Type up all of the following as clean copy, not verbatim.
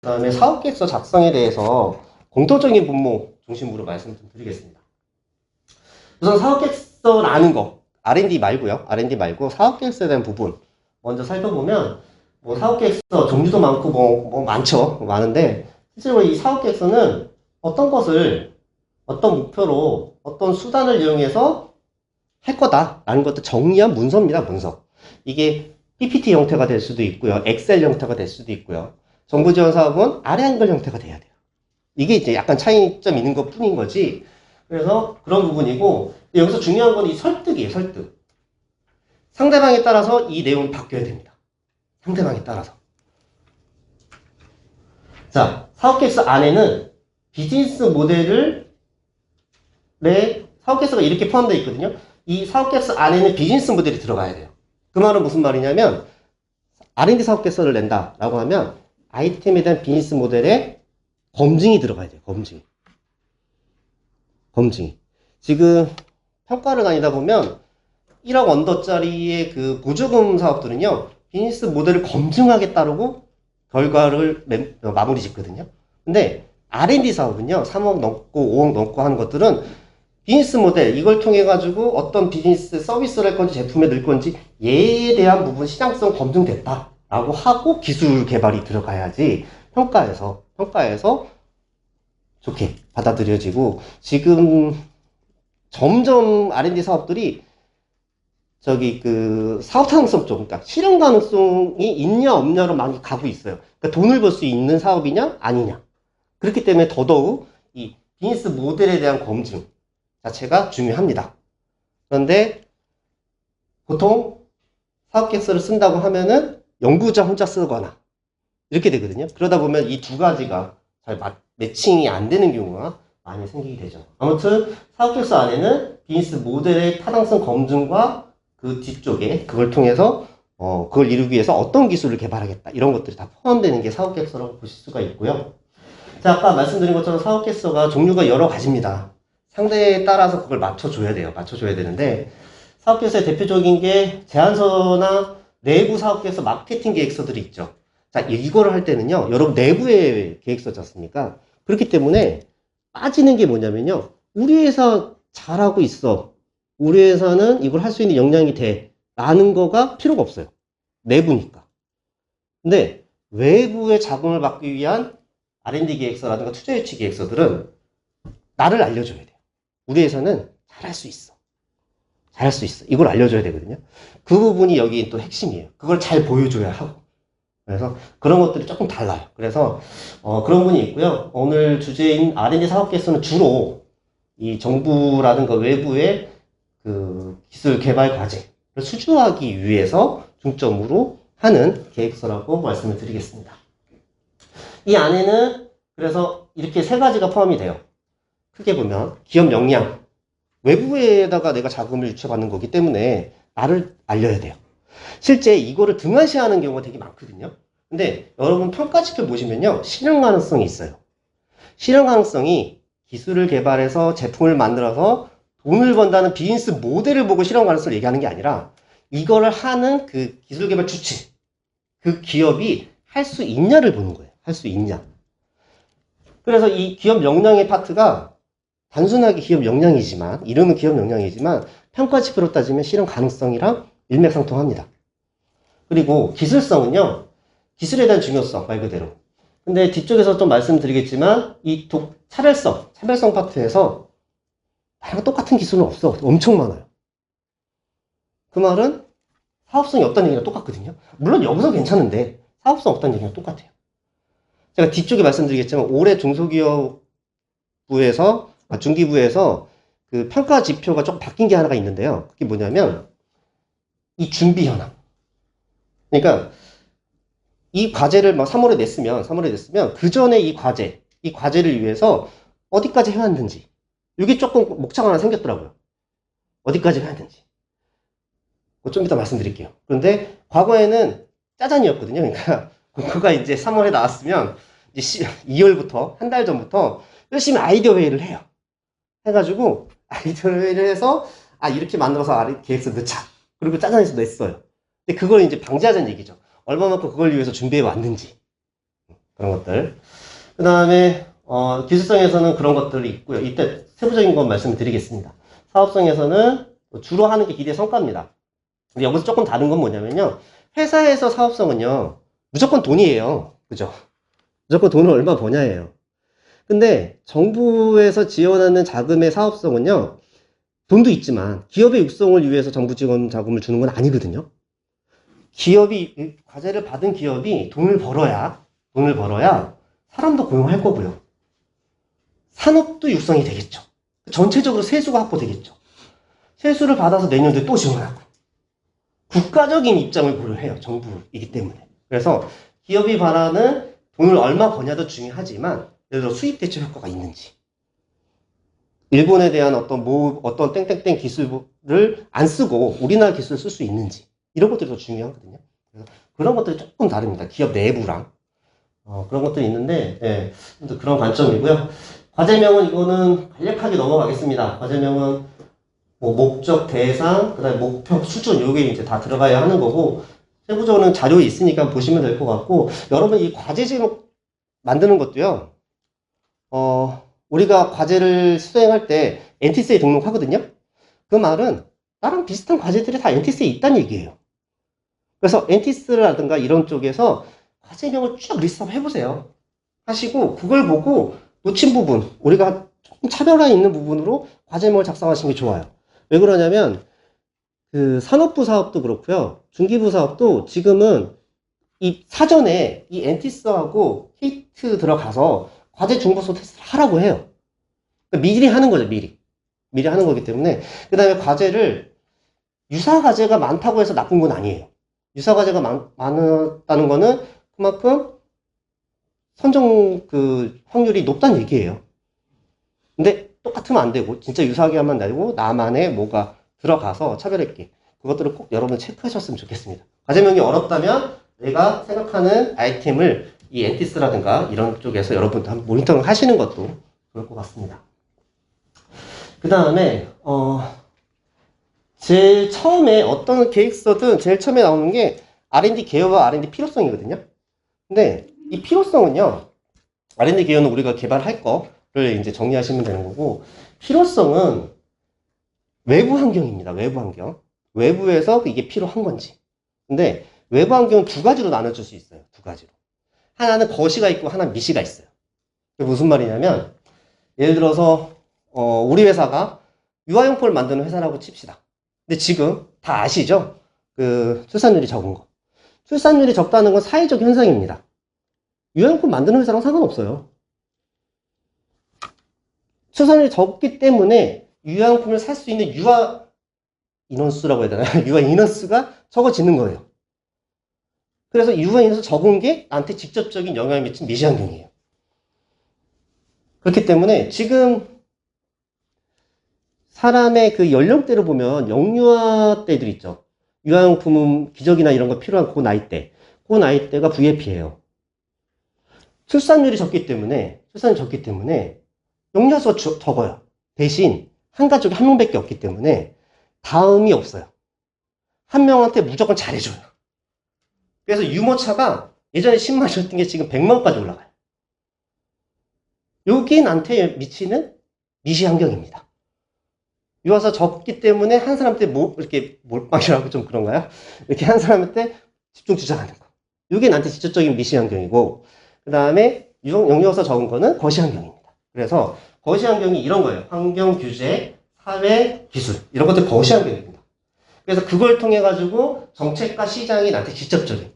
그다음에 사업계획서 작성에 대해서 공통적인 분모 중심으로 말씀 좀 드리겠습니다. 우선 사업계획서라는 거, R&D 말고요. R&D 말고 사업계획서에 대한 부분 먼저 살펴보면 뭐 사업계획서 종류도 많고 뭐 많죠. 많은데 실제로 이 사업계획서는 어떤 것을 어떤 목표로 어떤 수단을 이용해서 할 거다라는 것도 정리한 문서입니다. 문서. 이게 PPT 형태가 될 수도 있고요. 엑셀 형태가 될 수도 있고요. 정부 지원 사업은 아래 한글 형태가 돼야 돼요. 이게 이제 약간 차이점 있는 것 뿐인 거지. 그래서 그런 부분이고, 여기서 중요한 건 이 설득이에요, 설득. 상대방에 따라서 이 내용이 바뀌어야 됩니다. 상대방에 따라서. 자, 사업계획서 안에는 비즈니스 모델을, 사업계획서가 이렇게 포함되어 있거든요. 이 사업계획서 안에는 비즈니스 모델이 들어가야 돼요. 그 말은 무슨 말이냐면, R&D 사업계획서를 낸다라고 하면, 아이템에 대한 비즈니스 모델에 검증이 들어가야 돼요. 검증이. 지금 평가를 다니다 보면 1억 언더짜리의 그 보조금 사업들은요. 비즈니스 모델을 검증하겠다고 결과를 마무리 짓거든요. 근데 R&D 사업은요. 3억 넘고 5억 넘고 하는 것들은 비즈니스 모델 이걸 통해 가지고 어떤 비즈니스 서비스를 할 건지 제품에 넣을 건지 얘에 대한 부분 시장성 검증됐다라고 하고 기술 개발이 들어가야지 평가에서 좋게 받아들여지고 지금 점점 R&D 사업들이 저기 그 사업 타당성 쪽, 그러니까 실현 가능성이 있냐 없냐로 많이 가고 있어요. 그러니까 돈을 벌 수 있는 사업이냐 아니냐. 그렇기 때문에 더더욱 이 비즈니스 모델에 대한 검증 자체가 중요합니다. 그런데 보통 사업계획서를 쓴다고 하면은 연구자 혼자 쓰거나 이렇게 되거든요. 그러다 보면 이 두 가지가 잘 매칭이 안 되는 경우가 많이 생기게 되죠. 아무튼 사업계획서 안에는 비즈니스 모델의 타당성 검증과 그 뒤쪽에 그걸 통해서 그걸 이루기 위해서 어떤 기술을 개발하겠다 이런 것들이 다 포함되는 게 사업계획서라고 보실 수가 있고요. 자, 아까 말씀드린 것처럼 사업계획서가 종류가 여러 가지입니다. 상대에 따라서 그걸 맞춰줘야 돼요. 맞춰줘야 되는데 사업계획서의 대표적인 게 제안서나 내부 사업계획서 마케팅 계획서들이 있죠. 자, 이거를 할 때는요, 여러분 내부의 계획서지 않습니까? 그렇기 때문에 빠지는 게 뭐냐면요, 우리 회사 잘하고 있어. 우리 회사는 이걸 할 수 있는 역량이 돼. 라는 거가 필요가 없어요. 내부니까. 근데 외부의 자금을 받기 위한 R&D 계획서라든가 투자 유치 계획서들은 나를 알려줘야 돼요. 우리 회사는 잘할 수 있어. 잘할 수 있어. 이걸 알려줘야 되거든요. 그 부분이 여기 또 핵심이에요. 그걸 잘 보여줘야 하고. 그래서 그런 것들이 조금 달라요. 그래서 그런 분이 있고요. 오늘 주제인 R&D 사업계획서는 주로 이 정부라든가 외부의 그 기술 개발 과제를 수주하기 위해서 중점으로 하는 계획서라고 말씀을 드리겠습니다. 이 안에는 그래서 이렇게 세 가지가 포함이 돼요. 크게 보면 기업 역량, 외부에다가 내가 자금을 유치받는 거기 때문에 나를 알려야 돼요. 실제 이거를 등한시하는 경우가 되게 많거든요. 근데 여러분 평가지표 보시면요. 실현 가능성이 있어요. 실현 가능성이 기술을 개발해서 제품을 만들어서 돈을 번다는 비즈니스 모델을 보고 실현 가능성을 얘기하는 게 아니라 이거를 하는 그 기술 개발 주체, 그 기업이 할 수 있냐를 보는 거예요. 할 수 있냐. 그래서 이 기업 역량의 파트가 단순하게 기업 역량이지만, 이름은 기업 역량이지만 평가지표로 따지면 실현 가능성이랑 일맥상통합니다. 그리고 기술성은요, 기술에 대한 중요성, 말 그대로. 근데 뒤쪽에서 좀 말씀드리겠지만, 이 차별성 파트에서 다른 똑같은 기술은 없어. 엄청 많아요. 그 말은 사업성이 없다는 얘기가 똑같거든요. 물론 여기서 괜찮은데, 사업성 없다는 얘기가 똑같아요. 제가 뒤쪽에 말씀드리겠지만, 올해 중소기업부에서, 중기부에서 그 평가 지표가 조금 바뀐 게 하나가 있는데요. 그게 뭐냐면, 이 준비 현황. 그러니까, 이 과제를 막 3월에 냈으면 그 전에 이 과제를 위해서 어디까지 해왔는지 이게 조금 목차가 하나 생겼더라고요. 어디까지 해왔는지 좀 이따 말씀드릴게요. 그런데 과거에는 짜잔이었거든요. 그러니까 그거가 이제 3월에 나왔으면 이제 2월부터 한 달 전부터 열심히 아이디어 회의를 해요. 해가지고 아이디어 회의를 해서 이렇게 만들어서 계획서 넣자. 그리고 짜잔해서 냈어요. 근데 그걸 이제 방지하자는 얘기죠. 얼마만큼 그걸 위해서 준비해 왔는지. 그런 것들. 그 다음에, 기술성에서는 그런 것들이 있고요. 이때 세부적인 건 말씀드리겠습니다. 사업성에서는 주로 하는 게 기대 성과입니다. 근데 여기서 조금 다른 건 뭐냐면요. 회사에서 사업성은요, 무조건 돈이에요. 그죠? 무조건 돈을 얼마 버냐예요. 근데 정부에서 지원하는 자금의 사업성은요, 돈도 있지만 기업의 육성을 위해서 정부 지원 자금을 주는 건 아니거든요. 기업이, 과제를 받은 기업이 돈을 벌어야 사람도 고용할 거고요. 산업도 육성이 되겠죠. 전체적으로 세수가 확보되겠죠. 세수를 받아서 내년도에 또 지원하고. 국가적인 입장을 고려해요. 정부이기 때문에. 그래서 기업이 바라는 돈을 얼마 버냐도 중요하지만 예를 들어 수입 대체 효과가 있는지, 일본에 대한 어떤 땡땡땡 기술을 안 쓰고 우리나라 기술을 쓸 수 있는지, 이런 것들이 더 중요하거든요. 그래서 그런 것들이 조금 다릅니다. 기업 내부랑. 그런 것들이 있는데, 예, 그런 관점이고요. 과제명은 이거는 간략하게 넘어가겠습니다. 과제명은 뭐 목적, 대상, 그 다음에 목표, 수준, 요게 이제 다 들어가야 하는 거고, 세부적으로는 자료에 있으니까 보시면 될 것 같고, 여러분 이 과제 제목 만드는 것도요, 우리가 과제를 수행할 때 NTS에 등록하거든요? 그 말은 나랑 비슷한 과제들이 다 NTS에 있다는 얘기예요. 그래서 NTS라든가 이런 쪽에서 과제명을 쭉 리스트업 해보세요. 하시고, 그걸 보고 놓친 부분, 우리가 조금 차별화 있는 부분으로 과제명을 작성하시는 게 좋아요. 왜 그러냐면, 그 산업부 사업도 그렇고요. 중기부 사업도 지금은 이 사전에 이 엔티스하고 KT 들어가서 과제 중복성 테스트를 하라고 해요. 그러니까 미리 하는 거죠, 미리. 미리 하는 거기 때문에. 그 다음에 과제를 유사 과제가 많다고 해서 나쁜 건 아니에요. 유사 과제가 많았다는 거는 그만큼 선정 그 확률이 높다는 얘기예요. 근데 똑같으면 안 되고, 진짜 유사하게 하면 되고, 나만의 뭐가 들어가서 차별했게. 그것들을 꼭 여러분 체크하셨으면 좋겠습니다. 과제명이 어렵다면 내가 생각하는 아이템을 이 엔티스라든가 이런 쪽에서 여러분도 한번 모니터링 하시는 것도 좋을 것 같습니다. 그 다음에, 제일 처음에 어떤 계획서든 제일 처음에 나오는 게 R&D 개요와 R&D 필요성이거든요. 근데 이 필요성은요, R&D 개요는 우리가 개발할 거를 이제 정리하시면 되는 거고, 필요성은 외부 환경입니다. 외부 환경. 외부에서 이게 필요한 건지. 근데 외부 환경은 두 가지로 나눠줄 수 있어요. 두 가지로. 하나는 거시가 있고 하나는 미시가 있어요. 그게 무슨 말이냐면, 예를 들어서 우리 회사가 유아용품을 만드는 회사라고 칩시다. 근데 지금 다 아시죠? 그 출산율이 적은 거. 출산율이 적다는 건 사회적 현상입니다. 유아용품 만드는 회사랑 상관없어요. 출산율이 적기 때문에 유아용품을 살 수 있는 유아 인원수라고 해야 되나? 유아 인원수가 적어지는 거예요. 그래서 유아 인원수 적은 게 나한테 직접적인 영향을 미친 미시환경이에요. 그렇기 때문에 지금 사람의 그 연령대를 보면 영유아 때들 있죠. 유아용품은 기저귀나 이런 거 필요한 그 나이대. 그 나이대가 VIP예요. 출산율이 적기 때문에 영유아 수가 적어요. 대신 한 가족에 한 명밖에 없기 때문에 다음이 없어요. 한 명한테 무조건 잘해줘요. 그래서 유모차가 예전에 10만이었던 게 지금 100만까지 올라가요. 여기 나한테 미치는 미시 환경입니다. 유아서 적기 때문에 한 사람한테 이렇게 몰빵이라고 좀 그런가요? 이렇게 한 사람한테 집중 투자하는 거. 이게 나한테 직접적인 미시 환경이고, 그 다음에 영유아서 적은 거는 거시 환경입니다. 그래서 거시 환경이 이런 거예요. 환경 규제, 사회 기술 이런 것들 거시 환경입니다. 그래서 그걸 통해 가지고 정책과 시장이 나한테 직접적인.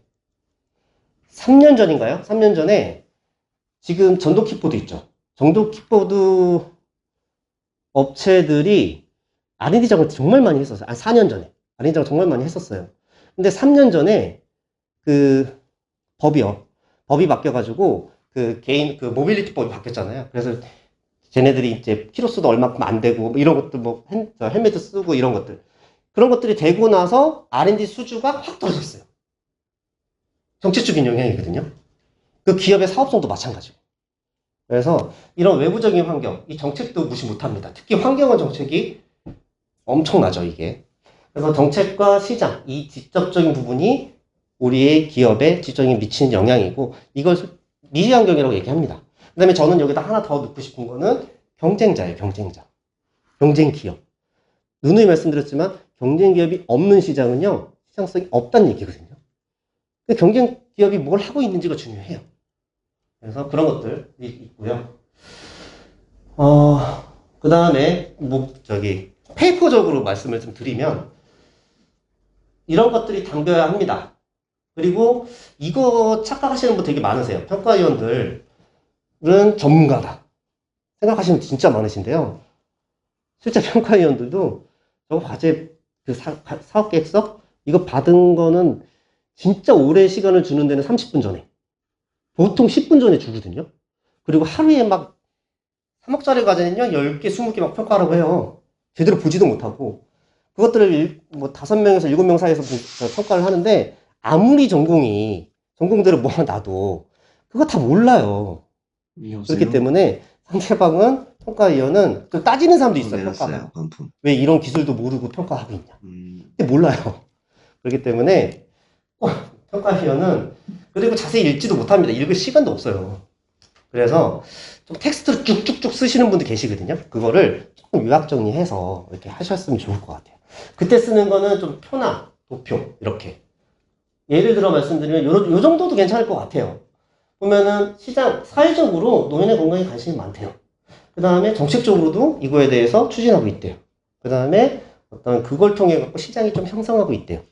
3년 전인가요? 3년 전에 지금 전동 킥보드 있죠. 전동 킥보드 업체들이 R&D 작업을 정말 많이 했었어요. 4년 전에. R&D 작업을 정말 많이 했었어요. 근데 3년 전에 그 법이 바뀌어가지고 그 개인 그 모빌리티 법이 바뀌었잖아요. 그래서 쟤네들이 이제 키로수도 얼마큼 안 되고 뭐 이런 것들 뭐 헬멧 쓰고 이런 것들. 그런 것들이 되고 나서 R&D 수주가 확 떨어졌어요. 정책적인 영향이거든요. 그 기업의 사업성도 마찬가지고. 그래서 이런 외부적인 환경, 이 정책도 무시 못합니다. 특히 환경원 정책이 엄청나죠, 이게. 그래서 정책과 시장, 이 직접적인 부분이 우리의 기업에 직접적인 미치는 영향이고, 이걸 미지환경이라고 얘기합니다. 그 다음에 저는 여기다 하나 더 넣고 싶은 거는 경쟁자예요, 경쟁자. 경쟁 기업. 누누이 말씀드렸지만 경쟁 기업이 없는 시장은요, 시장성이 없다는 얘기거든요. 경쟁 기업이 뭘 하고 있는지가 중요해요. 그래서 그런 것들이 있고요. 그 다음에, 페이퍼적으로 말씀을 좀 드리면, 이런 것들이 담겨야 합니다. 그리고 이거 착각하시는 분 되게 많으세요. 평가위원들은 전문가다 생각하시는 분 진짜 많으신데요. 실제 평가위원들도 저 과제 사업 계획서 이거 받은 거는 진짜 오랜 시간을 주는 데는 30분 전에, 보통 10분 전에 주거든요. 그리고 하루에 막 3억짜리 과제는요 10개 20개 막 평가하라고 해요. 제대로 보지도 못하고. 그것들을 뭐 5명에서 7명 사이에서 평가를 하는데, 아무리 전공대로 뭐 하나 놔도 그거 다 몰라요. 그렇기 때문에 상대방은, 평가위원은 또 따지는 사람도 있어요. 평가가 왜 이런 기술도 모르고 평가하고 있냐. 근데 몰라요. 그렇기 때문에 평가위원은, 그리고 자세히 읽지도 못합니다. 읽을 시간도 없어요. 그래서 좀 텍스트를 쭉쭉쭉 쓰시는 분도 계시거든요. 그거를 조금 요약 정리해서 이렇게 하셨으면 좋을 것 같아요. 그때 쓰는 거는 좀 표나 도표 이렇게. 예를 들어 말씀드리면 요 정도도 괜찮을 것 같아요. 보면은 시장, 사회적으로 노인의 건강에 관심이 많대요. 그 다음에 정책적으로도 이거에 대해서 추진하고 있대요. 그 다음에 어떤 그걸 통해 갖고 시장이 좀 형성하고 있대요.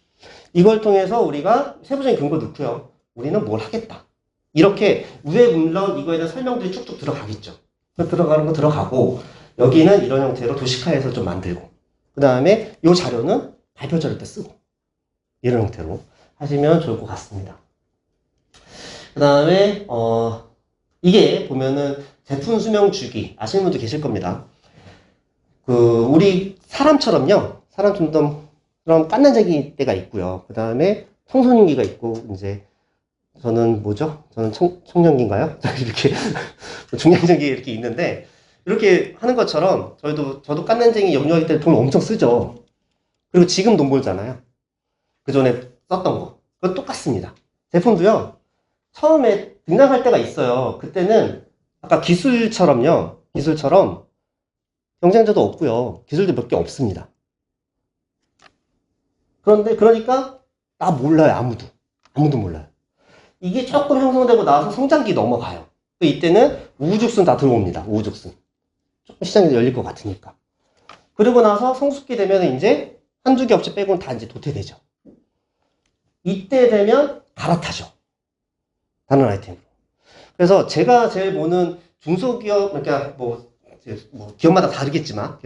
이걸 통해서 우리가 세부적인 근거 넣고요. 우리는 뭘 하겠다. 이렇게 위에 물론 이거에 대한 설명들이 쭉쭉 들어가겠죠. 들어가는 거 들어가고, 여기는 이런 형태로 도식화해서 좀 만들고, 그 다음에 이 자료는 발표 자료 때 쓰고, 이런 형태로 하시면 좋을 것 같습니다. 그 다음에 이게 보면은 제품 수명 주기 아시는 분도 계실 겁니다. 우리 사람처럼요, 사람처럼 깐난쟁이 때가 있고요. 그 다음에 청소년기가 있고, 이제 저는 청년기인가요? 이렇게 중년기가 이렇게 있는데, 이렇게 하는 것처럼 저도 깐난쟁이 영유아기 때 돈 엄청 쓰죠. 그리고 지금 돈 벌잖아요. 그 전에 썼던 거. 그거 똑같습니다. 제품도요, 처음에 등장할 때가 있어요. 그때는 아까 기술처럼 경쟁자도 없고요. 기술도 몇 개 없습니다. 그러니까 나 몰라요. 아무도 몰라요. 이게 조금 형성되고 나서 성장기 넘어가요. 이때는 우후죽순 다 들어옵니다. 우후죽순. 조금 시장이 열릴 것 같으니까. 그리고 나서 성숙기 되면 이제 한두 개 업체 빼고는 다 이제 도태되죠. 이때 되면 갈아타죠. 다른 아이템으로. 그래서 제가 제일 보는 중소기업, 그러니까 기업마다 다르겠지만,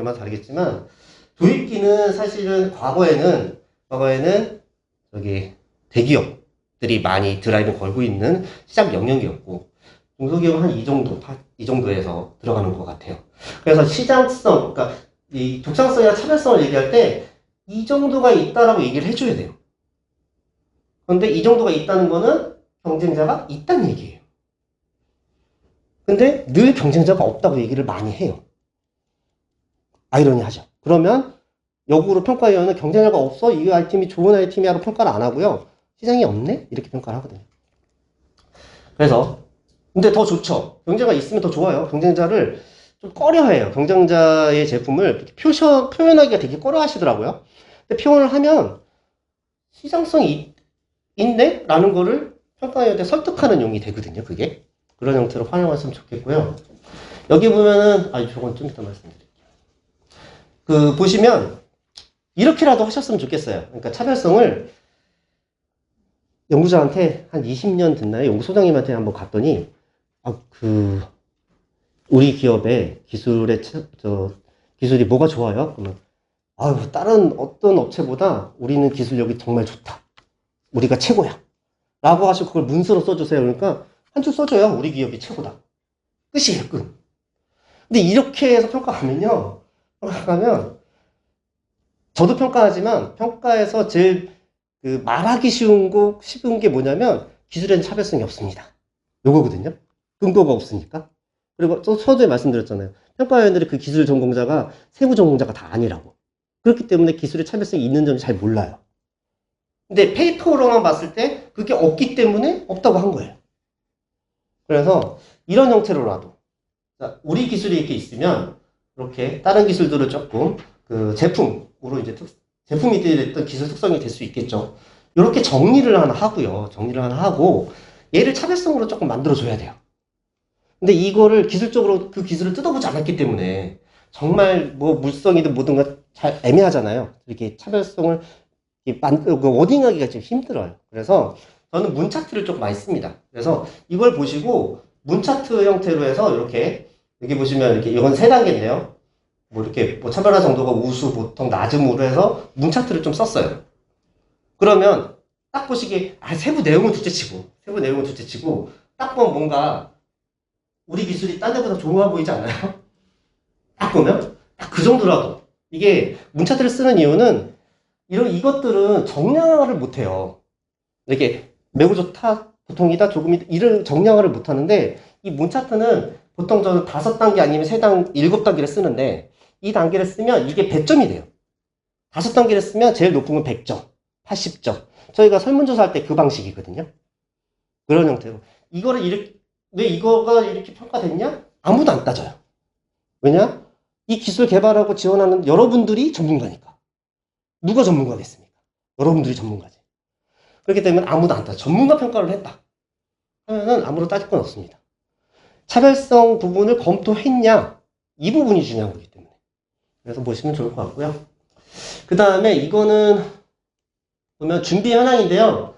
도입기는 사실은 과거에는 대기업들이 많이 드라이브 걸고 있는 시장 영역이었고, 중소기업은 한 이 정도에서 들어가는 것 같아요. 그래서 시장성, 그러니까 이 독창성이나 차별성을 얘기할 때 이 정도가 있다라고 얘기를 해줘야 돼요. 그런데 이 정도가 있다는 거는 경쟁자가 있다는 얘기예요. 근데 늘 경쟁자가 없다고 얘기를 많이 해요. 아이러니하죠. 그러면 역으로 평가위원은 경쟁자가 없어, 이 아이템이 좋은 아이템이라고 평가를 안 하고요. 시장이 없네? 이렇게 평가를 하거든요. 그래서 근데 더 좋죠. 경쟁자가 있으면 더 좋아요. 경쟁자를 좀 꺼려해요. 경쟁자의 제품을 표현하기가 되게 꺼려 하시더라고요. 근데 표현을 하면 시장성이 있네? 라는 거를 평가위원한테 설득하는 용이 되거든요. 그게. 그런 형태로 활용했으면 좋겠고요. 여기 보면은, 저건 좀 이따 말씀드릴게요. 보시면, 이렇게라도 하셨으면 좋겠어요. 그러니까 차별성을 연구자한테 한 20년 됐나요? 연구소장님한테 한번 갔더니, 우리 기업의 기술이 뭐가 좋아요? 그러면, 다른 어떤 업체보다 우리는 기술력이 정말 좋다. 우리가 최고야. 라고 하시고 그걸 문서로 써주세요. 그러니까 한 줄 써줘요. 우리 기업이 최고다. 끝이에요, 끝. 근데 이렇게 해서 평가하면 저도 평가하지만 평가에서 제일 말하기 쉬운 게 뭐냐면 기술에는 차별성이 없습니다. 요거거든요. 근거가 없으니까. 그리고 또 서두에 말씀드렸잖아요. 평가위원들이 그 기술 전공자가 세부 전공자가 다 아니라고. 그렇기 때문에 기술의 차별성이 있는 점을 잘 몰라요. 근데 페이퍼로만 봤을 때 그게 없기 때문에 없다고 한 거예요. 그래서 이런 형태로라도 자, 우리 기술이 이렇게 있으면 이렇게 다른 기술들을 조금 그 제품으로 이제 제품이 됐던 기술 특성이 될 수 있겠죠. 이렇게 정리를 하나 하고요. 정리를 하나 하고 얘를 차별성으로 조금 만들어줘야 돼요. 근데 이거를 기술적으로 그 기술을 뜯어보지 않았기 때문에 정말 뭐 물성이든 뭐든 잘 애매하잖아요. 이렇게 차별성을 그 워딩하기가 좀 힘들어요. 그래서 저는 문 차트를 조금 많이 씁니다. 그래서 이걸 보시고 문 차트 형태로 해서 이렇게 여기 보시면 이렇게 이건 세 단계인데요. 뭐 이렇게 뭐 차별화 정도가 우수, 보통, 낮음으로 해서 문 차트를 좀 썼어요. 그러면 딱 보시기에 세부 내용은 둘째치고 딱 보면 뭔가 우리 기술이 딴 데보다 좋아 보이지 않나요? 딱 보면 딱 그 정도라도 이게 문차트를 쓰는 이유는 이것들은 정량화를 못해요. 이렇게 매우 좋다, 보통이다, 조금이다 이런 정량화를 못하는데 이 문차트는 보통 저는 5단계 아니면 7단계를 쓰는데 이 단계를 쓰면 이게 100점이 돼요. 5단계를 쓰면 제일 높은 건 100점, 80점. 저희가 설문조사 할 때 그 방식이거든요. 그런 형태로 이거를 왜 이거가 이렇게 평가됐냐? 아무도 안 따져요. 왜냐? 이 기술 개발하고 지원하는 여러분들이 전문가니까. 누가 전문가겠습니까? 여러분들이 전문가지. 그렇기 때문에 아무도 안 따져. 전문가 평가를 했다 하면은 아무도 따질 건 없습니다. 차별성 부분을 검토했냐? 이 부분이 중요한 거기 때문에. 그래서 보시면 좋을 것 같고요. 그 다음에 이거는 보면 준비 현황인데요.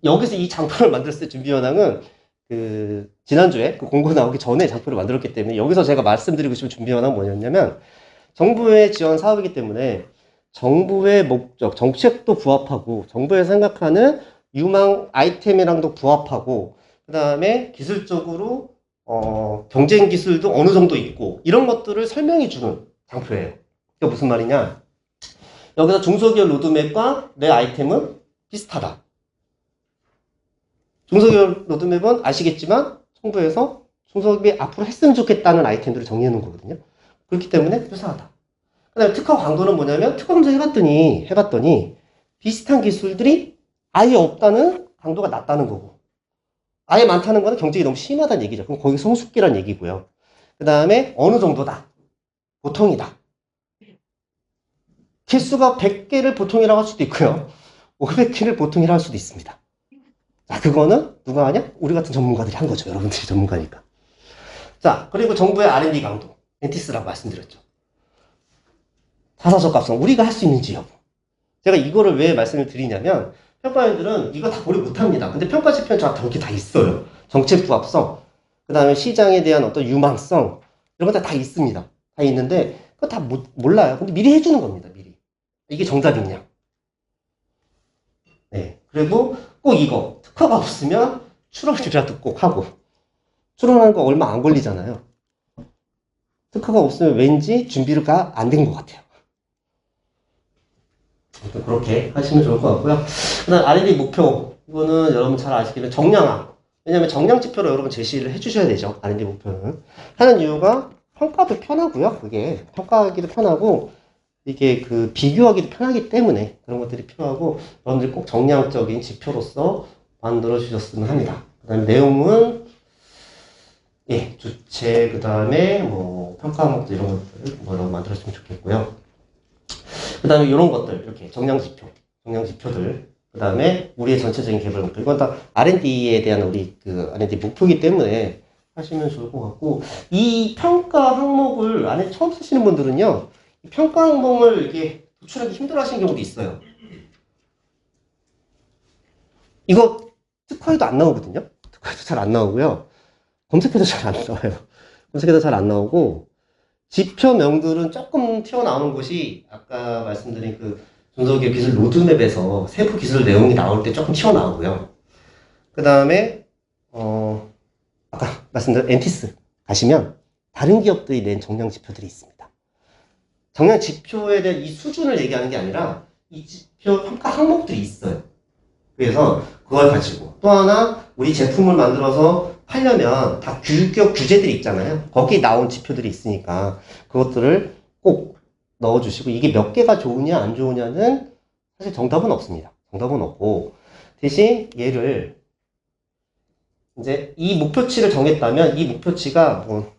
여기서 이 장표를 만들었을 때 준비 현황은 지난주에 그 공고 나오기 전에 장표를 만들었기 때문에 여기서 제가 말씀드리고 싶은 준비 현황은 뭐였냐면 정부의 지원 사업이기 때문에 정부의 목적, 정책도 부합하고 정부에서 생각하는 유망 아이템이랑도 부합하고 그 다음에 기술적으로 경쟁 기술도 어느 정도 있고 이런 것들을 설명해 주는 장표예요. 그게 무슨 말이냐? 여기서 중소기업 로드맵과 내 아이템은 비슷하다. 중소기업 로드맵은 아시겠지만 정부에서 중소기업이 앞으로 했으면 좋겠다는 아이템들을 정리해 놓은 거거든요. 그렇기 때문에 유사하다. 그 다음에 특허 광고는 뭐냐면 특허 검사 해봤더니 비슷한 기술들이 아예 없다는 강도가 낮다는 거고 아예 많다는 거는 경쟁이 너무 심하다는 얘기죠. 그럼 거기 성숙기란 얘기고요. 그 다음에 어느 정도다. 보통이다. 개수가 100개를 보통이라고 할 수도 있고요. 500개를 보통이라고 할 수도 있습니다. 자, 그거는 누가 하냐? 우리 같은 전문가들이 한 거죠. 여러분들이 전문가니까. 자, 그리고 정부의 R&D 강도. 엔티스라고 말씀드렸죠. 사사적합성. 우리가 할 수 있는지 여부. 제가 이거를 왜 말씀을 드리냐면 평가원들은 이거 다 고려 못합니다. 근데 평가 지표는 저한테 다 있어요. 정책 부합성, 그 다음에 시장에 대한 어떤 유망성 이런 것들 다 있습니다. 다 있는데 그거 다 몰라요. 근데 미리 해주는 겁니다. 미리. 이게 정답이냐. 네. 그리고 꼭 이거 특허가 없으면 출원이라도 꼭 하고 출원하는 거 얼마 안 걸리잖아요. 특허가 없으면 왠지 준비가 안 된 것 같아요. 그렇게 하시면 좋을 것 같고요. 그 다음 R&D 목표. 이거는 여러분 잘 아시기는 정량화. 왜냐면 정량 지표로 여러분 제시를 해주셔야 되죠. R&D 목표는. 하는 이유가 평가도 편하고요. 그게 평가하기도 편하고 이게 비교하기도 편하기 때문에 그런 것들이 필요하고 여러분들이 꼭 정량적인 지표로서 만들어 주셨으면 합니다. 그 다음에 내용은 예, 주체, 그 다음에 뭐 평가 항목들 이런 것들 뭐라고 만들었으면 좋겠고요. 그 다음에 이런 것들 이렇게 정량 지표들 그 다음에 우리의 전체적인 개발 목표 이건 다 R&D에 대한 우리 R&D 목표이기 때문에 하시면 좋을 것 같고 이 평가 항목을 안에 처음 쓰시는 분들은요 이 평가 항목을 이렇게 도출하기 힘들어 하시는 경우도 있어요. 이거 특허에도 안 나오거든요. 특허에도 잘 안 나오고요. 검색해도 잘 안 나와요. 검색해도 잘 안 나오고 지표명들은 조금 튀어나오는 곳이 아까 말씀드린 중소기업 기술 로드맵에서 세부 기술 내용이 나올 때 조금 튀어나오고요. 그 다음에 아까 말씀드린 엔티스 가시면 다른 기업들이 낸 정량 지표들이 있습니다. 정량 지표에 대한 이 수준을 얘기하는 게 아니라 이 지표 평가 항목들이 있어요. 그래서 그걸 가지고 또 하나 우리 제품을 만들어서 팔려면 다 규격 규제들이 있잖아요. 거기에 나온 지표들이 있으니까 그것들을 꼭 넣어주시고 이게 몇 개가 좋으냐 안 좋으냐는 사실 정답은 없습니다. 정답은 없고 대신 얘를 이제 이 목표치를 정했다면 이 목표치가 뭐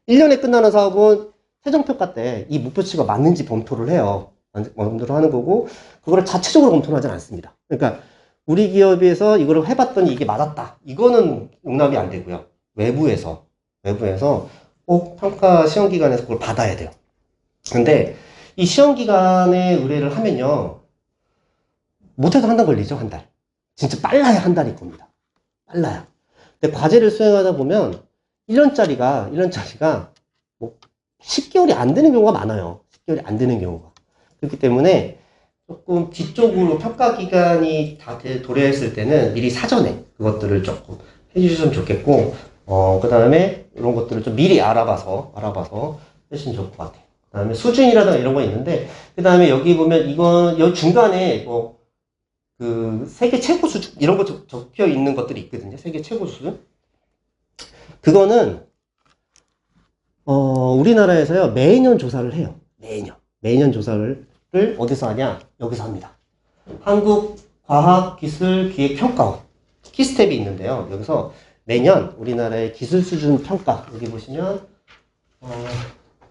1년에 끝나는 사업은 최종평가 때 이 목표치가 맞는지 검토를 해요. 검토를 하는 거고, 그거를 자체적으로 검토를 하진 않습니다. 그러니까 우리 기업에서 이거를 해봤더니 이게 맞았다. 이거는 용납이 안 되고요. 외부에서 꼭 평가 시험 기관에서 그걸 받아야 돼요. 근데 이 시험 기간에 의뢰를 하면요, 못해도 한 달 걸리죠. 한 달. 진짜 빨라야 한 달일 겁니다. 빨라야. 근데 과제를 수행하다 보면 1년짜리가 뭐 10개월이 안 되는 경우가 많아요. 10개월이 안 되는 경우가. 그렇기 때문에 조금 뒤쪽으로 평가 기간이 다 도래했을 때는 미리 사전에 그것들을 조금 해주시면 좋겠고, 그 다음에 이런 것들을 좀 미리 알아봐서 하시면 좋을 것 같아요. 그 다음에 수준이라든가 이런 거 있는데, 그 다음에 여기 보면 이건, 여기 중간에 뭐, 그, 세계 최고 수준? 이런 거 적혀 있는 것들이 있거든요. 세계 최고 수준? 그거는, 우리나라에서요, 매년 조사를 해요. 매년 조사를 어디서 하냐? 여기서 합니다. 한국과학기술기획평가원. 키스텝이 있는데요. 여기서 매년 우리나라의 기술 수준 평가, 여기 보시면,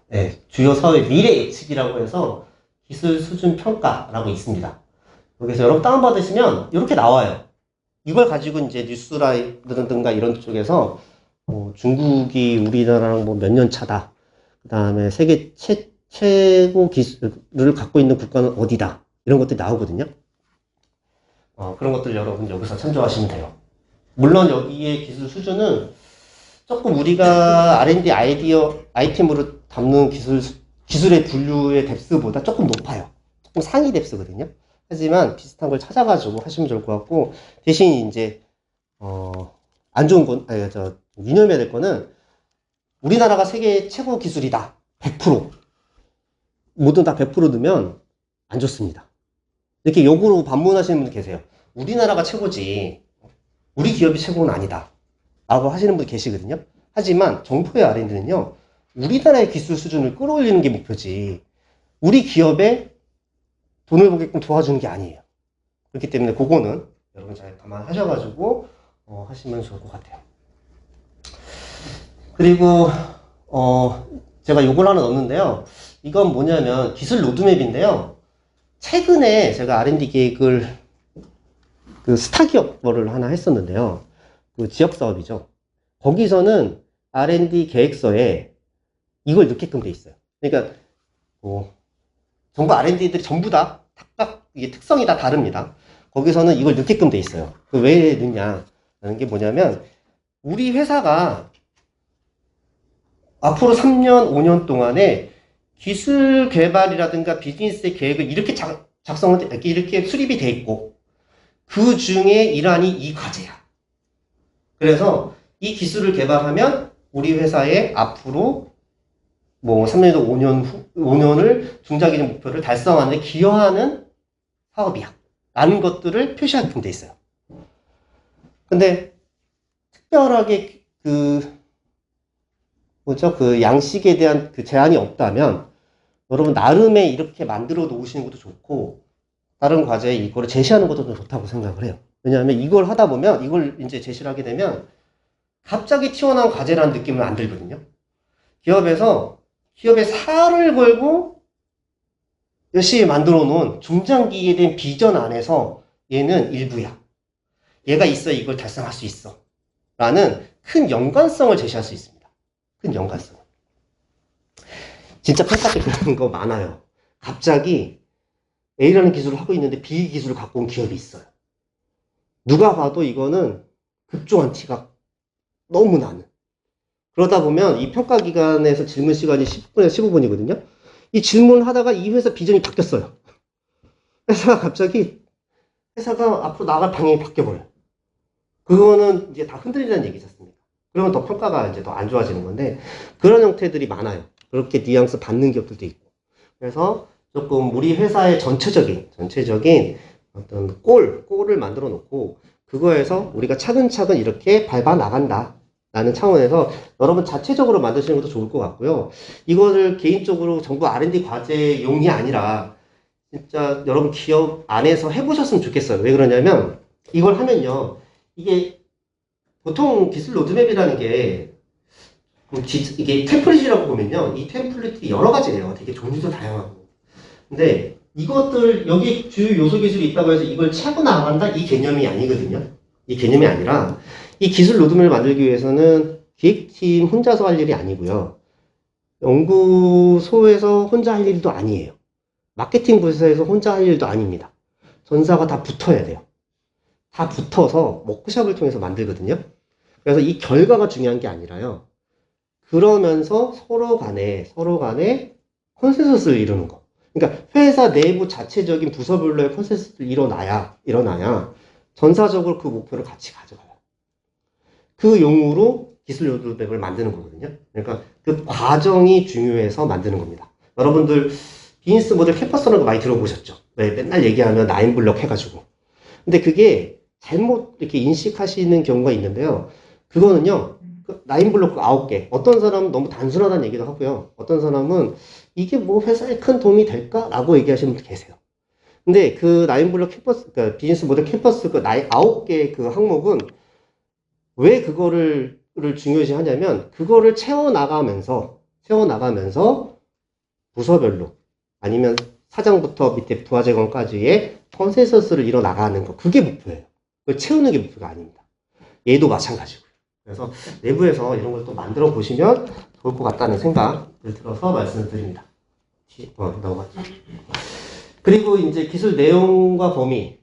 네, 주요 사회 미래 예측이라고 해서 기술 수준 평가라고 있습니다. 여기서 여러분 다운받으시면 이렇게 나와요. 이걸 가지고 이제 뉴스라든가 이런 쪽에서 중국이 우리나라랑 뭐 몇 년 차다. 그 다음에 세계 최고 기술을 갖고 있는 국가는 어디다. 이런 것들이 나오거든요. 그런 것들 여러분 여기서 참조하시면 돼요. 물론 여기에 기술 수준은 조금 우리가 R&D 아이템으로 담는 기술의 분류의 뎁스보다 조금 높아요. 조금 상위 뎁스거든요. 하지만 비슷한 걸 찾아가지고 하시면 좋을 것 같고, 대신 이제, 안 좋은 건, 유념해야 될 거는, 우리나라가 세계 최고 기술이다. 100%. 뭐든 다 100% 넣으면 안 좋습니다. 이렇게 역으로 반문하시는 분들 계세요. 우리나라가 최고지, 우리 기업이 최고는 아니다. 라고 하시는 분들 계시거든요. 하지만 정부의 R&D는요, 우리나라의 기술 수준을 끌어올리는 게 목표지, 우리 기업의 돈을 보게끔 도와주는 게 아니에요. 그렇기 때문에 그거는 여러분 잘 감안하셔가지고 하시면 좋을 것 같아요. 그리고 제가 요걸 하나 넣었는데요. 이건 뭐냐면 기술 로드맵인데요. 최근에 제가 R&D 계획을 그 스타기업 거를 하나 했었는데요. 그 지역 사업이죠. 거기서는 R&D 계획서에 이걸 넣게끔 돼 있어요. 그러니까 정부 R&D들이 전부 다 각각 이게 특성이 다 다릅니다. 거기서는 이걸 넣게끔 돼 있어요. 그 왜 넣냐라는 게 뭐냐면, 우리 회사가 앞으로 3년, 5년 동안에 기술 개발이라든가 비즈니스의 계획을 이렇게 이렇게 수립이 돼 있고, 그 중에 일환이 이 과제야. 그래서 이 기술을 개발하면 우리 회사의 앞으로 뭐 3년에서 5년을 중장기적 목표를 달성하는 데 기여하는 사업이야. 라는 것들을 표시하게끔 돼 있어요. 근데 특별하게 그 양식에 대한 그 제한이 없다면 여러분 나름의 이렇게 만들어 놓으시는 것도 좋고, 다른 과제에 이거를 제시하는 것도 좀 좋다고 생각을 해요. 왜냐하면 이걸 하다 보면, 이걸 이제 제시를 하게 되면 갑자기 튀어나온 과제라는 느낌은 안 들거든요. 기업의 살을 걸고 열심히 만들어 놓은 중장기에 대한 비전 안에서 얘는 일부야. 얘가 있어야 이걸 달성할 수 있어. 라는 큰 연관성을 제시할 수 있습니다. 큰 연관성. 진짜 평가 때 그런 거 많아요. 갑자기 A라는 기술을 하고 있는데 B 기술을 갖고 온 기업이 있어요. 누가 봐도 이거는 급조한 티가 너무 나는. 그러다 보면 이 평가 기간에서 질문 시간이 10분에서 15분이거든요. 이 질문을 하다가 이 회사 비전이 바뀌었어요. 회사가 앞으로 나아갈 방향이 바뀌어버려요. 그거는 이제 다 흔들리는 얘기지 않습니까? 그러면 더 평가가 이제 더 안 좋아지는 건데, 그런 형태들이 많아요. 그렇게 뉘앙스 받는 기업들도 있고. 그래서 조금 우리 회사의 전체적인 어떤 꼴을 만들어 놓고, 그거에서 우리가 차근차근 이렇게 밟아 나간다. 라는 차원에서 여러분 자체적으로 만드시는 것도 좋을 것 같고요. 이거를 개인적으로 정부 R&D 과제용이 아니라 진짜 여러분 기업 안에서 해보셨으면 좋겠어요. 왜 그러냐면 이걸 하면요, 이게 보통 기술 로드맵이라는 게 이게 템플릿이라고 보면요. 이 템플릿이 여러 가지예요. 되게 종류도 다양하고. 근데 이것들 여기 주요 요소 기술이 있다고 해서 이걸 채고 나간다 이 개념이 아니거든요. 이 개념이 아니라 이 기술 로드맵을 만들기 위해서는 기획팀 혼자서 할 일이 아니고요. 연구소에서 혼자 할 일도 아니에요. 마케팅 부서에서 혼자 할 일도 아닙니다. 전사가 다 붙어야 돼요. 다 붙어서 워크숍을 통해서 만들거든요. 그래서 이 결과가 중요한 게 아니라요. 그러면서 서로 간에 컨센서스를 이루는 거. 그러니까 회사 내부 자체적인 부서별로의 컨센서스를 일어나야 전사적으로 그 목표를 같이 가져가요. 그 용으로 기술 로드맵을 만드는 거거든요. 그러니까 그 과정이 중요해서 만드는 겁니다. 여러분들 비즈니스 모델 캠퍼스라는 거 많이 들어보셨죠? 네, 맨날 얘기하면 9블럭 해가지고. 근데 그게 잘못 이렇게 인식하시는 경우가 있는데요. 그거는요, 그 9블록 9개. 어떤 사람은 너무 단순하다는 얘기도 하고요. 어떤 사람은 이게 뭐 회사에 큰 도움이 될까? 라고 얘기하시는 분도 계세요. 근데 그 9블록 캠퍼스, 그러니까 비즈니스 모델 캠퍼스 그 9개 그 항목은 왜 그거를 중요시 하냐면, 그거를 채워나가면서 부서별로 아니면 사장부터 밑에 부하직원까지의 컨센서스를 이뤄나가는 거. 그게 목표예요. 그걸 채우는 게 목표가 아닙니다. 얘도 마찬가지고요. 그래서 내부에서 이런 걸 또 만들어 보시면 좋을 것 같다는 생각을 들어서 말씀을 드립니다. 넘어가죠. 그리고 이제 기술 내용과 범위,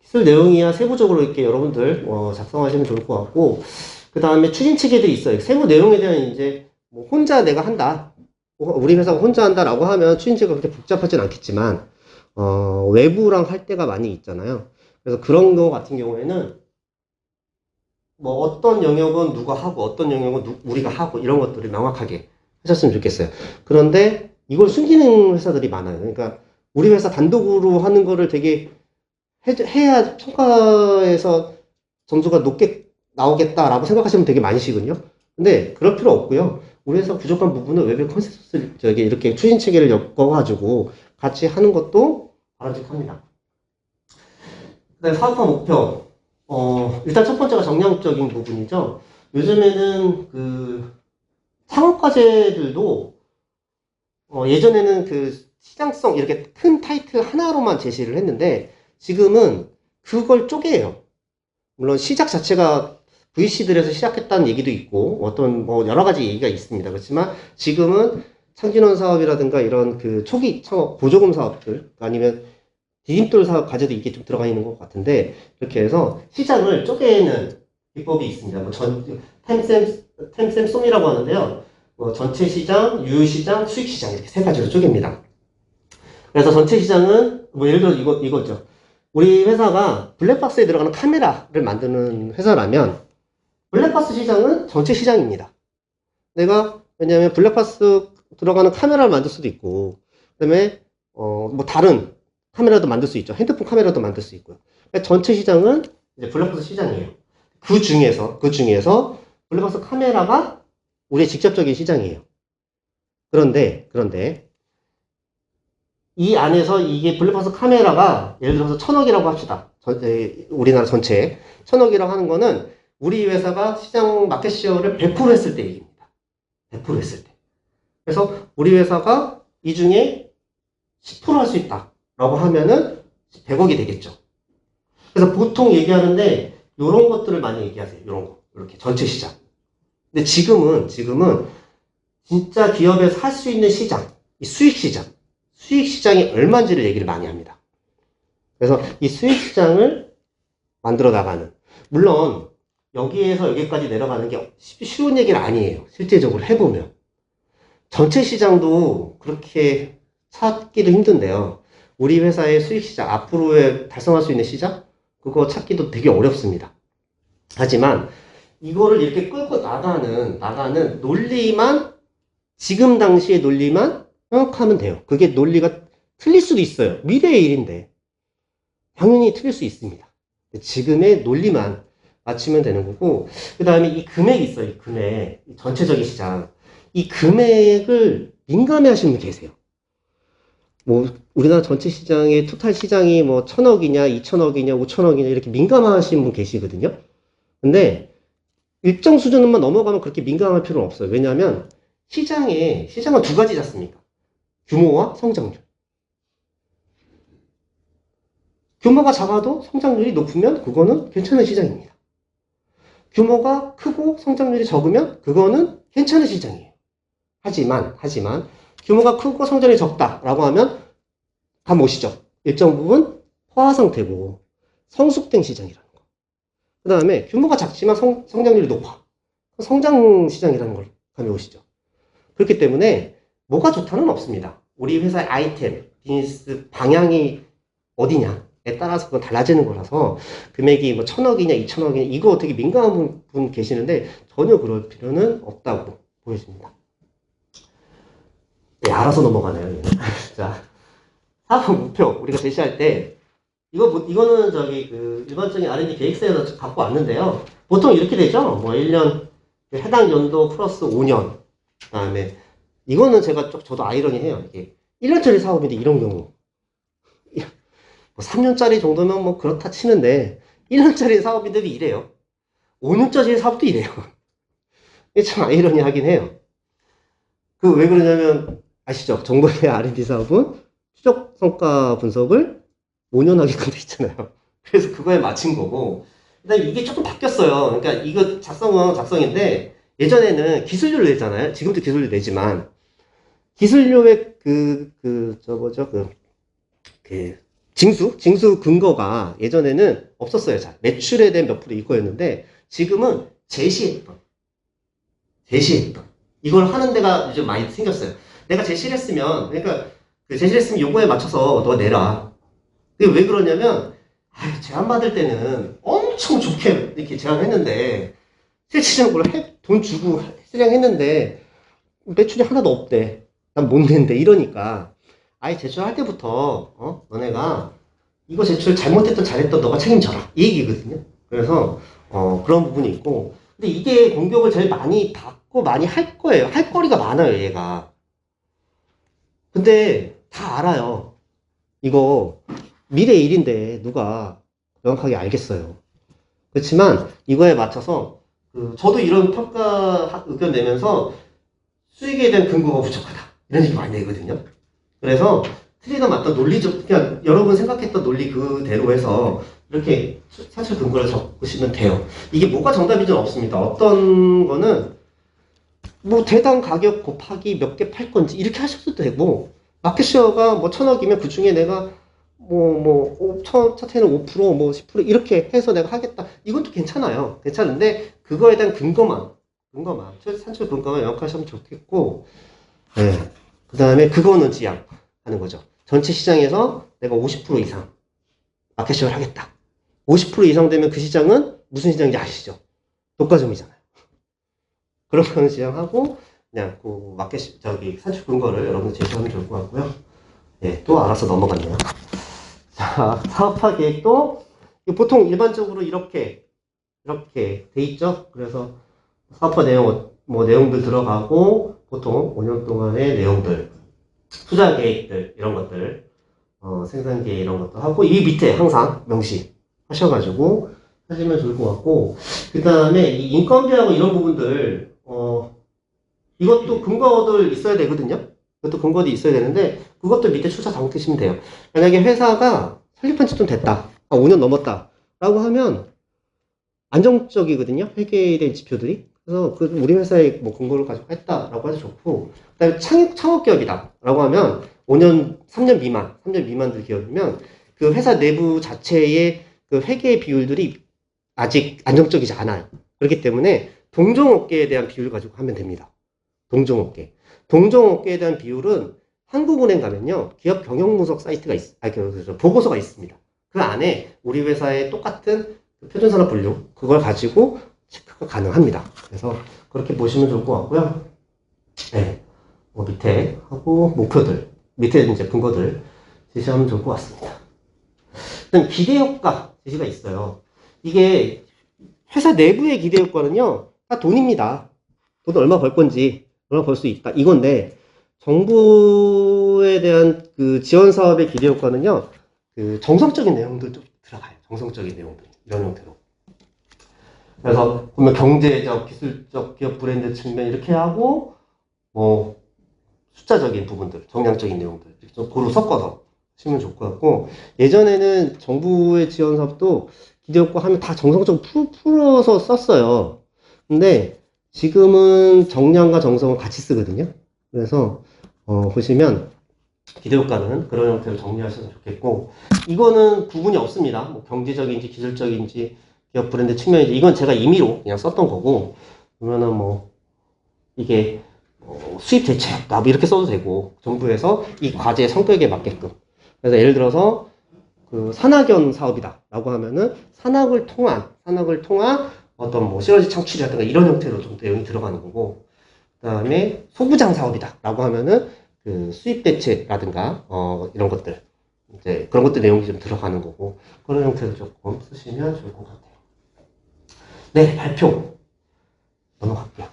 기술 내용이야 세부적으로 이렇게 여러분들 작성하시면 좋을 것 같고, 그 다음에 추진 체계들이 있어요. 세부 내용에 대한 이제 뭐 혼자 내가 한다, 우리 회사가 혼자 한다라고 하면 추진 체계가 그렇게 복잡하진 않겠지만 외부랑 할 때가 많이 있잖아요. 그래서 그런 경우 같은 경우에는 뭐 어떤 영역은 누가 하고 어떤 영역은 우리가 하고 이런 것들을 명확하게 하셨으면 좋겠어요. 그런데 이걸 숨기는 회사들이 많아요. 그러니까 우리 회사 단독으로 하는 거를 되게 해야 평가에서 점수가 높게 나오겠다라고 생각하시면 되게 많으시거든요. 근데 그럴 필요 없고요. 우리 회사 부족한 부분은 외부 컨센서스 이렇게 추진 체계를 엮어가지고 같이 하는 것도 바람직합니다. 그다음에 사업화 목표. 일단 첫 번째가 정량적인 부분이죠. 요즘에는 그 창업과제들도 예전에는 그 시장성 이렇게 큰 타이틀 하나로만 제시를 했는데 지금은 그걸 쪼개요. 물론 시작 자체가 VC들에서 시작했다는 얘기도 있고 어떤 뭐 여러 가지 얘기가 있습니다. 그렇지만 지금은 창진원 사업이라든가 이런 그 초기 창업 보조금 사업들 아니면 디딤돌 사업 과제도 이게 좀 들어가 있는 것 같은데 이렇게 해서 시장을 쪼개는 비법이 있습니다. 뭐 템셈송이라고 하는데요. 뭐 전체 시장, 유효 시장, 수익 시장 이렇게 세 가지로 쪼갭니다. 그래서 전체 시장은 뭐 예를 들어 이거죠. 우리 회사가 블랙박스에 들어가는 카메라를 만드는 회사라면 블랙박스 시장은 전체 시장입니다. 왜냐면 블랙박스 들어가는 카메라를 만들 수도 있고 그다음에 뭐 다른 카메라도 만들 수 있죠. 핸드폰 카메라도 만들 수 있고요. 그러니까 전체 시장은 이제 블랙박스 시장이에요. 그 중에서 블랙박스 카메라가 우리의 직접적인 시장이에요. 그런데 이 안에서 이게 블랙박스 카메라가 예를 들어서 1,000억이라고 합시다. 우리나라 전체 1,000억이라고 하는 거는 우리 회사가 시장 마켓시어를 100% 했을 때 얘기입니다. 100% 했을 때. 그래서 우리 회사가 이 중에 10% 할 수 있다라고 하면은 100억이 되겠죠. 그래서 보통 얘기하는데 이런 것들을 많이 얘기하세요. 이런 거. 이렇게 전체 시장. 근데 지금은 진짜 기업에서 할 수 있는 시장, 이 수익 시장이 얼마인지를 얘기를 많이 합니다. 그래서 이 수익 시장을 만들어 나가는, 물론 여기에서 여기까지 내려가는 게 쉬운 얘기는 아니에요. 실제적으로 해보면 전체 시장도 그렇게 찾기도 힘든데요. 우리 회사의 수익 시장, 앞으로의 달성할 수 있는 시장, 그거 찾기도 되게 어렵습니다. 하지만 이거를 이렇게 끌고 나가는 논리만, 지금 당시의 논리만 생각하면 돼요. 그게 논리가 틀릴 수도 있어요. 미래의 일인데 당연히 틀릴 수 있습니다. 지금의 논리만 맞추면 되는 거고, 그 다음에 이 금액이 있어요. 이 금액, 전체적인 시장. 이 금액을 민감해 하시는 분 계세요. 뭐 우리나라 전체 시장의 토탈 시장이 뭐 1,000억이냐, 2,000억이냐, 5,000억이냐 이렇게 민감하신 분 계시거든요. 근데 일정 수준만 넘어가면 그렇게 민감할 필요는 없어요. 왜냐하면 시장은 두 가지지 않습니까? 규모와 성장률. 규모가 작아도 성장률이 높으면 그거는 괜찮은 시장입니다. 규모가 크고 성장률이 적으면 그거는 괜찮은 시장이에요. 하지만 규모가 크고 성장률이 적다라고 하면 다 뭐시죠? 일정 부분 포화 상태고 성숙된 시장이라는 거. 그 다음에 규모가 작지만 성장률이 높아. 성장 시장이라는 걸 감이 오시죠? 그렇기 때문에 뭐가 좋다는 없습니다. 우리 회사의 아이템, 비즈니스 방향이 어디냐에 따라서 그건 달라지는 거라서 금액이 뭐 1,000억이냐 2,000억이냐 이거 되게 민감한 분 계시는데 전혀 그럴 필요는 없다고 보여집니다. 네, 알아서 넘어가네요. 자, 사업 목표 우리가 제시할 때 이거는 저기 그 일반적인 R&D 계획서에서 갖고 왔는데요. 보통 이렇게 되죠. 뭐 1년 해당 연도 플러스 5년. 그다음에 이거는 제가 저도 아이러니해요. 이게 1년짜리 사업인데 이런 경우. 뭐 3년짜리 정도면 뭐 그렇다 치는데 1년짜리 사업인데도 이래요. 5년짜리 사업도 이래요. 이게 참 아이러니하긴 해요. 그 왜 그러냐면 아시죠? 정부의 R&D 사업은 추적 성과 분석을 5년 하게끔 돼 있잖아요. 그래서 그거에 맞춘 거고. 그다음에 이게 조금 바뀌었어요. 그러니까 이거 작성은 작성인데 예전에는 기술료를 내잖아요. 지금도 기술료 내지만 기술료의 징수 근거가 예전에는 없었어요. 자, 매출에 대한 몇 프로 이거였는데 지금은 제시했던 이걸 하는 데가 요즘 많이 생겼어요. 내가 제시를 했으면 그러니까 그 제시를 했으면 요거에 맞춰서 너 내라. 왜 그러냐면 제안 받을 때는 엄청 좋게 이렇게 제안했는데 실질적으로 돈 주고 수령했는데 매출이 하나도 없대. 난 못 낸대. 이러니까 아예 제출할 때부터 너네가 이거 제출 잘못했던 잘했던 너가 책임져라 이 얘기거든요. 그래서 그런 부분이 있고 근데 이게 공격을 제일 많이 받고 많이 할 거예요. 할 거리가 많아요 얘가. 근데 다 알아요. 이거 미래의 일인데 누가 명확하게 알겠어요. 그렇지만 이거에 맞춰서 저도 이런 평가 의견 내면서 수익에 대한 근거가 부족하다 이런 얘기 많이 내거든요. 그래서 틀리다 맞다 논리적 그냥 여러분 생각했던 논리 그대로 해서 이렇게 사실 근거를 적으시면 돼요. 이게 뭐가 정답이든 없습니다. 어떤 거는 뭐 대당 가격 곱하기 몇 개 팔 건지 이렇게 하셔도 되고 마켓쉐어가 뭐 1,000억이면 그 중에 내가 첫 해는 5%, 뭐 10% 이렇게 해서 내가 하겠다. 이것도 괜찮아요. 괜찮은데 그거에 대한 근거만 산출 근거만 명확하시면 좋겠고, 네. 그 다음에 그거는 지향하는 거죠. 전체 시장에서 내가 50% 이상 마켓쉐어를 하겠다. 50% 이상 되면 그 시장은 무슨 시장인지 아시죠? 독과점이잖아요. 그런 거는 지향하고 그냥 그 산출 근거를 여러분 제시하면 좋을 것 같고요. 네, 또 알아서 넘어갔네요. 자, 사업화 계획도 보통 일반적으로 이렇게 돼 있죠. 그래서 사업화 내용들 들어가고 보통 5년 동안의 내용들, 투자 계획들 이런 것들, 생산 계획 이런 것도 하고 이 밑에 항상 명시하셔가지고 하시면 좋을 것 같고 그 다음에 이 인건비하고 이런 부분들 이것도 근거들 있어야 되거든요. 그것도 근거도 있어야 되는데 그것도 밑에 출사 적으시면 돼요. 만약에 회사가 설립한 지 좀 됐다. 5년 넘었다. 라고 하면 안정적이거든요. 회계에 대한 지표들이. 그래서 우리 회사에 뭐 근거를 가지고 했다라고 해도 좋고 그다음에 창업 기업이다. 라고 하면 3년 미만들 기업이면 그 회사 내부 자체의 그 회계 비율들이 아직 안정적이지 않아요. 그렇기 때문에 동종업계에 대한 비율을 가지고 하면 됩니다. 동종업계에 대한 비율은 한국은행 가면요, 기업 경영분석 사이트가 보고서가 있습니다. 그 안에 우리 회사의 똑같은 표준산업 분류, 그걸 가지고 체크가 가능합니다. 그래서 그렇게 보시면 좋을 것 같고요. 네. 밑에 하고 목표들, 밑에 이제 근거들 제시하면 좋을 것 같습니다. 일단 기대효과 제시가 있어요. 이게 회사 내부의 기대효과는요, 다 돈입니다. 돈 얼마 벌 건지, 얼마 벌 수 있다. 이건데, 정부에 대한 그 지원 사업의 기대 효과는요, 그 정성적인 내용도 좀 들어가요. 정성적인 내용들. 이런 형태로. 그래서 보면 경제적, 기술적, 기업 브랜드 측면 이렇게 하고, 뭐, 숫자적인 부분들, 정량적인 내용들 이렇게 좀 고루 섞어서 하시면 좋을 것 같고, 예전에는 정부의 지원 사업도 기대 효과 하면 다 정성적으로 풀어서 썼어요. 근데 지금은 정량과 정성을 같이 쓰거든요. 그래서 보시면 기대 효과는 그런 형태로 정리하셔도 좋겠고, 이거는 구분이 없습니다. 뭐 경제적인지 기술적인지 기업 브랜드 측면인지 이건 제가 임의로 그냥 썼던 거고, 그러면은 뭐 이게 수입 대책 뭐 이렇게 써도 되고, 정부에서 이 과제의 성격에 맞게끔. 그래서 예를 들어서 그 산학연 사업이다라고 하면은 산학을 통한 어떤 뭐 시너지 창출이라든가 이런 형태로 좀 내용이 들어가는 거고, 그다음에 소부장 사업이다라고 하면은 그 수입 대책이라든가 이런 것들 이제 그런 것들 내용이 좀 들어가는 거고, 그런 형태로 조금 쓰시면 좋을 것 같아요. 네, 발표 넘어갈게요.